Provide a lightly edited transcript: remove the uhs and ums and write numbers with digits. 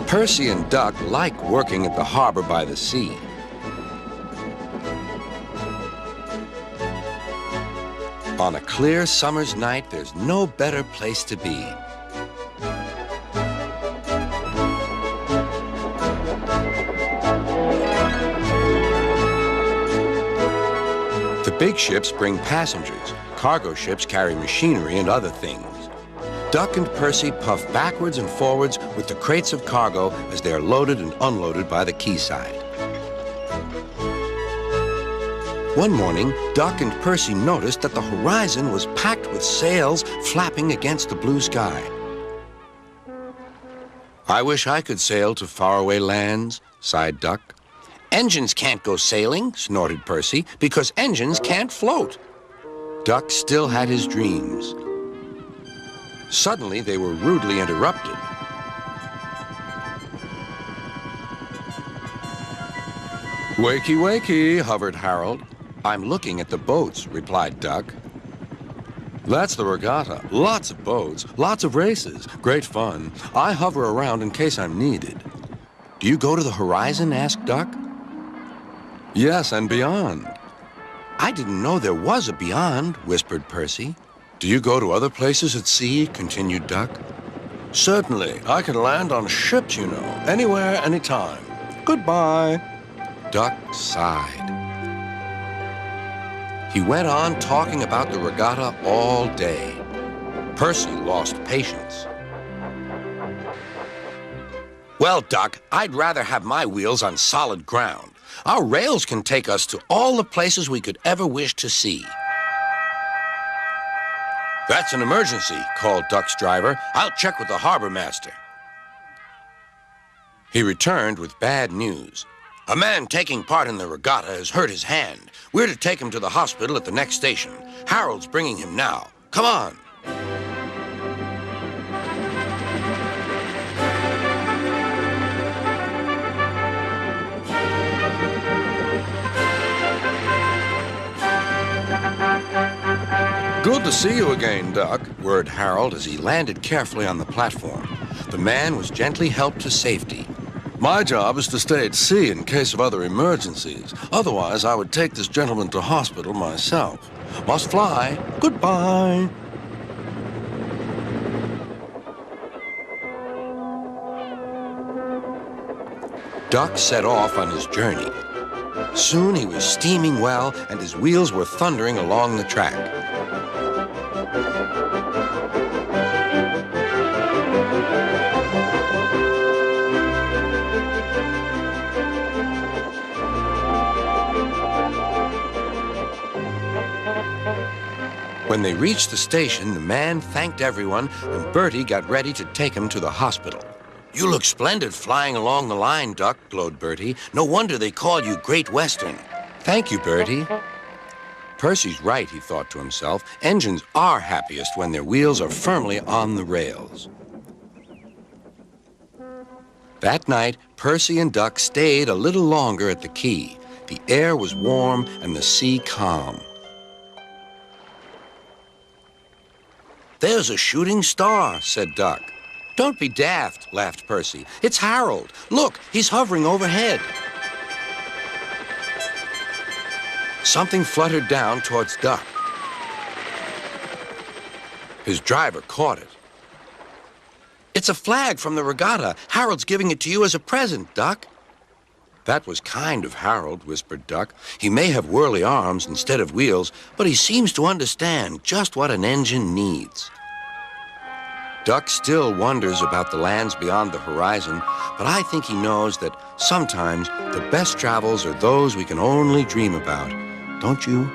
Percy and Duck like working at the harbor by the sea. On a clear summer's night, there's no better place to be. The big ships bring passengers. Cargo ships carry machinery and other things. Duck and Percy puff backwards and forwards with the crates of cargo as they are loaded and unloaded by the quayside. One morning, Duck and Percy noticed that the horizon was packed with sails flapping against the blue sky. "I wish I could sail to faraway lands," sighed Duck. "Engines can't go sailing," snorted Percy, "because engines can't float." Duck still had his dreams. Suddenly, they were rudely interrupted. "Wakey, wakey," hovered Harold. "I'm looking at the boats," replied Duck. "That's the regatta. Lots of boats, lots of races, great fun. I hover around in case I'm needed." "Do you go to the horizon?" asked Duck. "Yes, and beyond." "I didn't know there was a beyond," whispered Percy. "Do you go to other places at sea?" continued Duck. "Certainly. I can land on ships, you know, anywhere, anytime. Goodbye." Duck sighed. He went on talking about the regatta all day. Percy lost patience. "Well, Duck, I'd rather have my wheels on solid ground. Our rails can take us to all the places we could ever wish to see." "That's an emergency," called Duck's driver. "I'll check with the harbor master." He returned with bad news. "A man taking part in the regatta has hurt his hand. We're to take him to the hospital at the next station. Harold's bringing him now. Come on." "Good to see you again, Duck," whirred Harold as he landed carefully on the platform. The man was gently helped to safety. "My job is to stay at sea in case of other emergencies. Otherwise, I would take this gentleman to hospital myself. Must fly. Goodbye." Duck set off on his journey. Soon he was steaming well, and his wheels were thundering along the track. When they reached the station, the man thanked everyone, and Bertie got ready to take him to the hospital. "You look splendid flying along the line, Duck," glowed Bertie. "No wonder they call you Great Western." "Thank you, Bertie." Percy's right, he thought to himself. Engines are happiest when their wheels are firmly on the rails. That night, Percy and Duck stayed a little longer at the quay. The air was warm and the sea calm. "There's a shooting star," said Duck. "Don't be daft," laughed Percy. "It's Harold. Look, he's hovering overhead." Something fluttered down towards Duck. His driver caught it. "It's a flag from the regatta. Harold's giving it to you as a present, Duck." "That was kind of Harold," whispered Duck. "He may have whirly arms instead of wheels, but he seems to understand just what an engine needs." Duck still wonders about the lands beyond the horizon, but I think he knows that sometimes the best travels are those we can only dream about. Don't you?